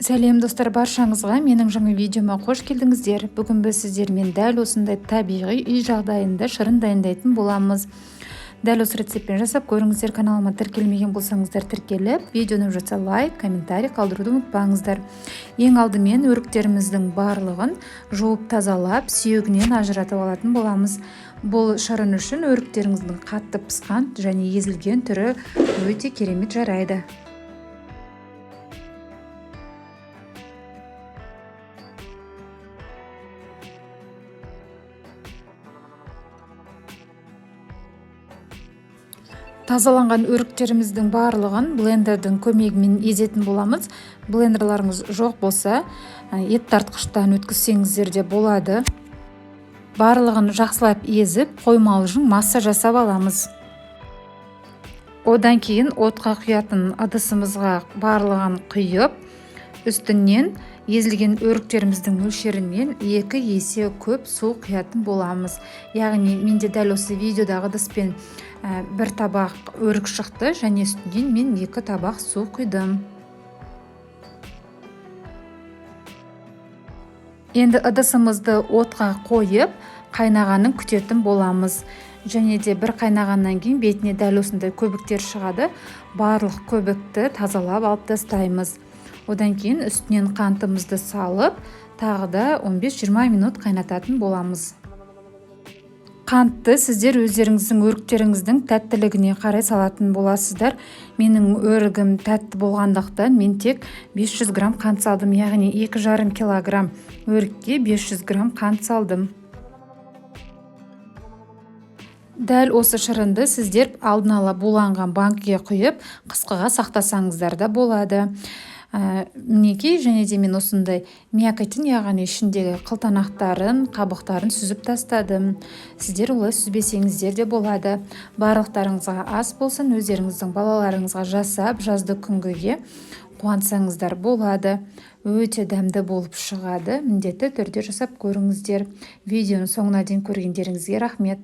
Сәлем достар, баршаңызға менің жаңа видеома қош келдіңіздер. Бүгін біз сіздермен дәл осындай табиғи үй жағдайында шырын дайындайтын боламыз. Дәл осы рецептпен жасап көріңіздер. Каналыма тіркелмеген болсаңыздар тіркеліп, видеоны жатса лайк, комментарий қалдыруды ұмытпаңыздар. Ең алдымен өріктеріміздің барлығын жуып тазалап, сүйегінен ажыратып алатын боламыз. Бұл шырын үшін өріктеріңіздің қатты пысқан және езілген түрі өте керемет жарайды. Тазаланған өріктеріміздің барлығын блендердің көмегімен езетін боламыз. Блендерларыңыз жоқ болса, ет тартқыштан өткізсеңіздер де болады. Барлығын жақсылап езіп, қоймалжың масса жасап аламыз. Одан кейін отқа құятын ыдысымызға барлығын құйып, үстінен езілген өріктеріміздің мөлшерінен 2 есе көп су құятын боламыз. Яғни менде дәл осы видеодағы ыдыспен 1 табақ өрік шықты және үстінен мен 2 табақ су құйдым. Енді ыдысымызды отқа қойып, қайнағанын күтетін боламыз. Және де бір қайнағаннан кейін бетіне дәл осындай көбіктер шығады. Барлық көбікті тазалап алып тастаймыз. Одан кейін үстінен қантымызды салып, тағы да 15-20 минут қайнататын боламыз. Қантты сіздер өздеріңіздің өріктеріңіздің тәттілігіне қарай салатын боласыздар. Менің өрігім тәтті болғандықтан мен тек 500 грамм қант салдым, яғни 2,5 килограмм өрікке 500 грамм қант салдым. Дәл осы шырынды сіздер алдын ала буланған банкіге құйып, қысқыға сақтасаңыздар да болады. Мінекей, және де мен осындай мякотін, яғни ішіндегі қылтанақтарын, қабықтарын сүзіп тастадым. Сіздер олай сүзбесеңіздер де болады. Барлықтарыңызға ас болсын, өздеріңіздің балаларыңызға жасап, жазды күнгіге қуансаңыздар болады. Өте дәмді болып шығады. Міндетті түрде жасап көріңіздер. Видеоны соңына дейін көргендеріңізге рахмет.